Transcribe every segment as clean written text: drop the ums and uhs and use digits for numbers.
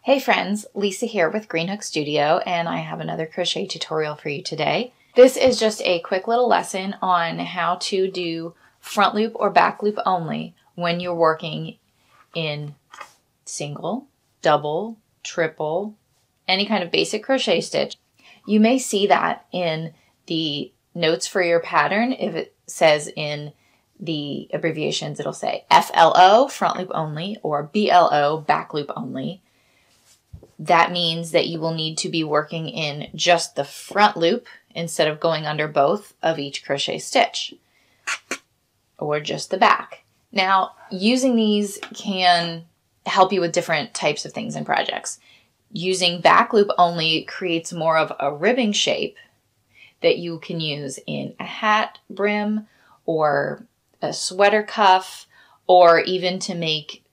Hey friends, Lisa here with greenhookstudio, and I have another crochet tutorial for you today. This is just a quick little lesson on how to do front loop or back loop only when you're working in single, double, triple, any kind of basic crochet stitch. You may see that in the notes for your pattern. If it says in the abbreviations, it'll say FLO, front loop only, or BLO, back loop only. That means that you will need to be working in just the front loop instead of going under both of each crochet stitch, or just the back. Now, using these can help you with different types of things and projects. Using back loop only creates more of a ribbing shape that you can use in a hat brim or a sweater cuff, or even to make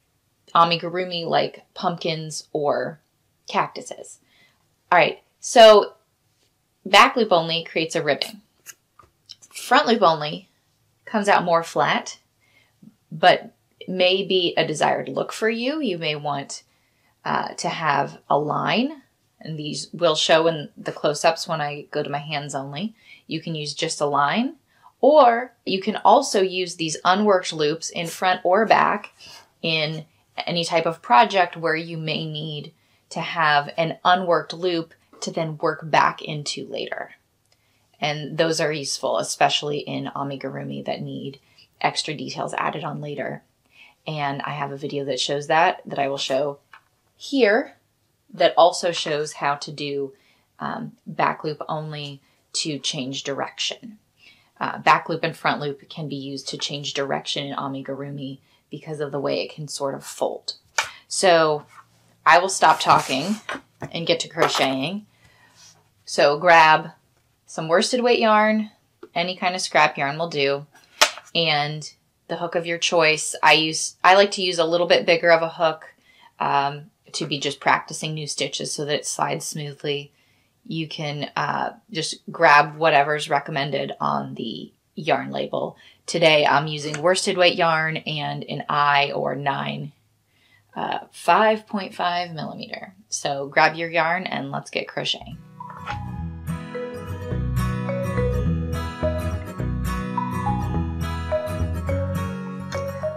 amigurumi like pumpkins or cactuses. All right, so back loop only creates a ribbing. Front loop only comes out more flat, but may be a desired look for you. You may want to have a line, and these will show in the close-ups when I go to my hands only. You can use just a line, or you can also use these unworked loops in front or back in any type of project where you may need to have an unworked loop to then work back into later. And those are useful, especially in amigurumi that need extra details added on later. And I have a video that shows that I will show here, that also shows how to do back loop only to change direction. Back loop and front loop can be used to change direction in amigurumi because of the way it can sort of fold. So I will stop talking and get to crocheting. So grab some worsted weight yarn, any kind of scrap yarn will do, and the hook of your choice. I like to use a little bit bigger of a hook to be just practicing new stitches so that it slides smoothly. You can just grab whatever's recommended on the yarn label. Today I'm using worsted weight yarn and an I or 9 5.5 millimeter. So grab your yarn and let's get crocheting.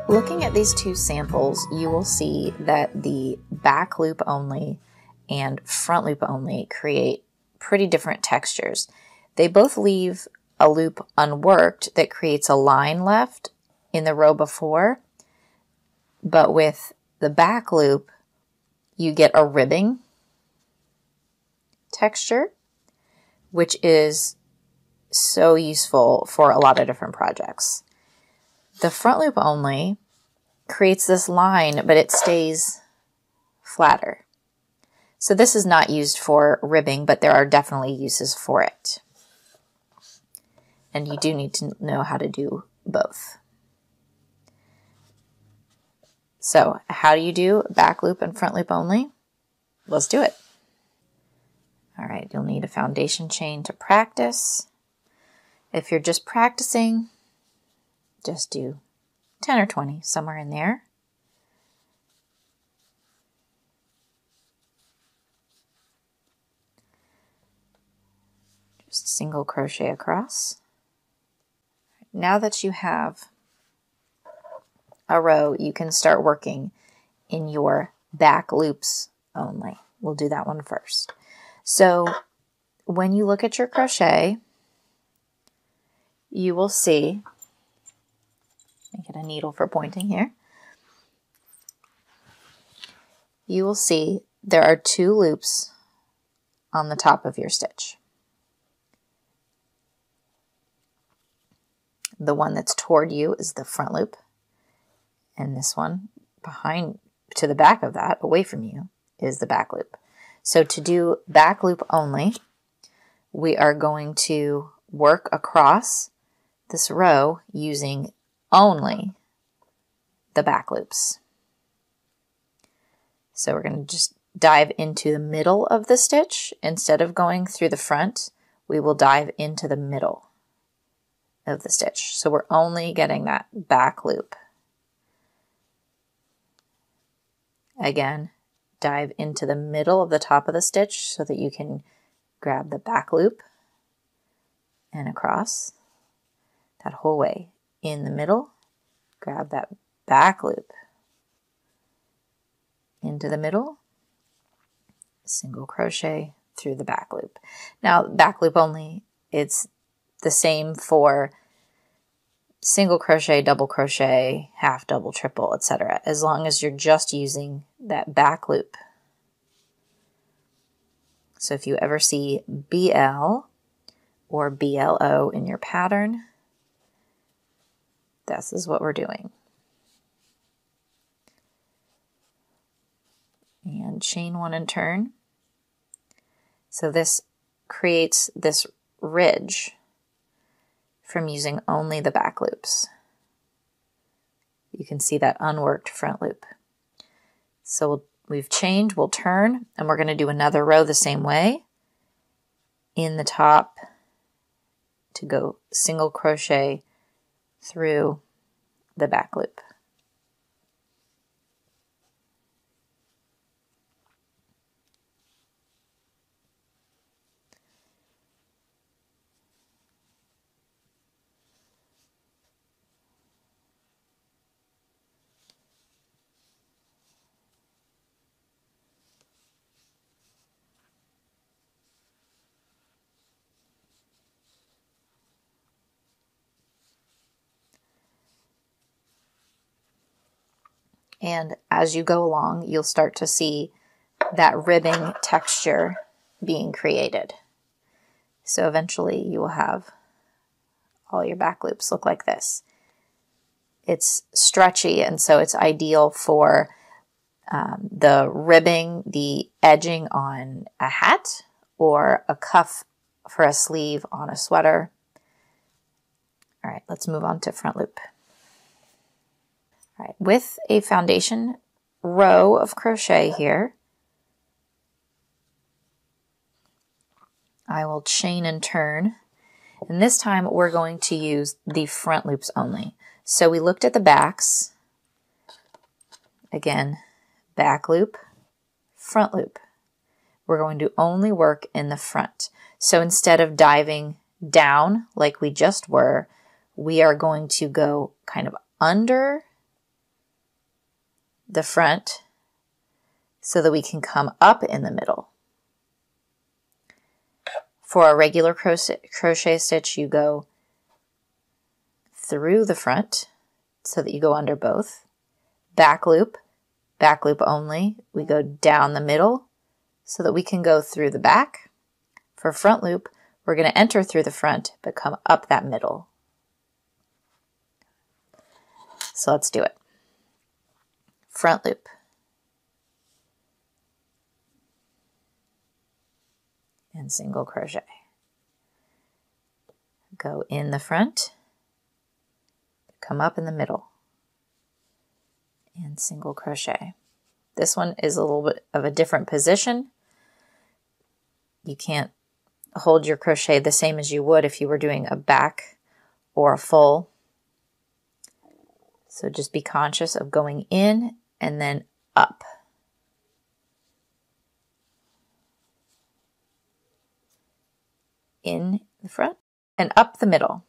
Looking at these two samples, you will see that the back loop only and front loop only create pretty different textures. They both leave a loop unworked that creates a line left in the row before, but with the back loop, you get a ribbing texture, which is so useful for a lot of different projects. The front loop only creates this line, but it stays flatter. So this is not used for ribbing, but there are definitely uses for it. And you do need to know how to do both. So how do you do back loop and front loop only? Let's do it. All right, you'll need a foundation chain to practice. If you're just practicing, just do 10 or 20, somewhere in there. Just single crochet across. Now that you have a row, you can start working in your back loops only. We'll do that one first. So when you look at your crochet, you will see, let me get a needle for pointing here. You will see there are 2 loops on the top of your stitch. The one that's toward you is the front loop, and this one behind, to the back of that, away from you, is the back loop. So to do back loop only, we are going to work across this row using only the back loops. So we're going to just dive into the middle of the stitch. Instead of going through the front, we will dive into the middle of the stitch. So we're only getting that back loop. Again, dive into the middle of the top of the stitch so that you can grab the back loop and across that whole way. In the middle, grab that back loop, into the middle, single crochet through the back loop. Now, back loop only, it's the same for single crochet, double crochet, half, double, triple, etc. as long as you're just using that back loop. So if you ever see BL or BLO in your pattern, this is what we're doing. And chain one and turn. So this creates this ridge from using only the back loops. You can see that unworked front loop. So we've chained, we'll turn, and we're going to do another row the same way in the top to go single crochet through the back loop. And as you go along, you'll start to see that ribbing texture being created. So eventually you will have all your back loops look like this. It's stretchy, and so it's ideal for the ribbing, the edging on a hat, or a cuff for a sleeve on a sweater. All right, let's move on to front loop. All right, with a foundation row of crochet here, I will chain and turn, and this time we're going to use the front loops only. So we looked at the backs, again, back loop, front loop. We're going to only work in the front. So instead of diving down like we just were, we are going to go kind of under the front so that we can come up in the middle. For a regular crochet stitch, you go through the front so that you go under both. Back loop only, we go down the middle so that we can go through the back. For front loop, we're going to enter through the front but come up that middle. So let's do it. Front loop. And single crochet. Go in the front, come up in the middle, and single crochet. This one is a little bit of a different position. You can't hold your crochet the same as you would if you were doing a back or a full. So just be conscious of going in and then up. In the front and up the middle.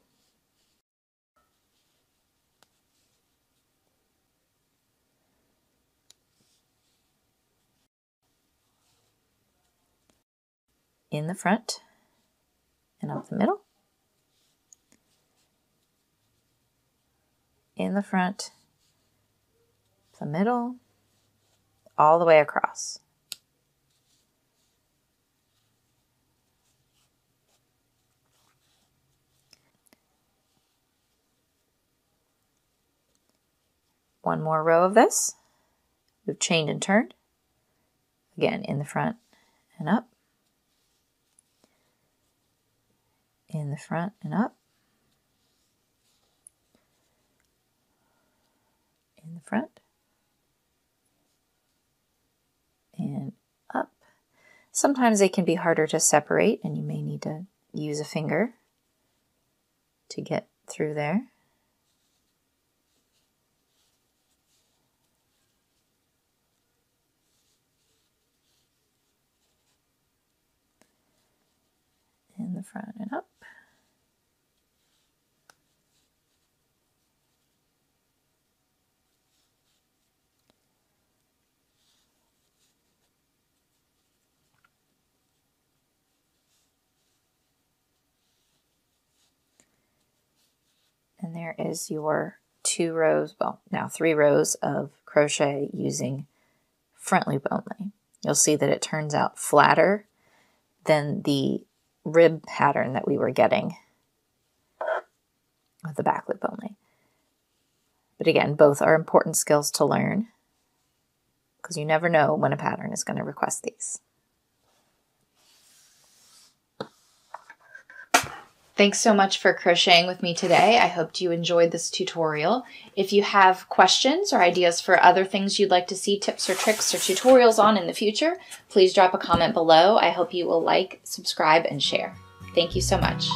In the front and up the middle. In the front, the middle, all the way across. One more row of this. We've chained and turned. Again, in the front and up. In the front and up. In the front. And up. Sometimes they can be harder to separate and you may need to use a finger to get through there. front and up. And there is your 2 rows, well, now 3 rows of crochet using front loop only. You'll see that it turns out flatter than the rib pattern that we were getting with the back loop only. But again, both are important skills to learn because you never know when a pattern is going to request these. Thanks so much for crocheting with me today. I hope you enjoyed this tutorial. If you have questions or ideas for other things you'd like to see tips or tricks or tutorials on in the future, please drop a comment below. I hope you will like, subscribe, and share. Thank you so much.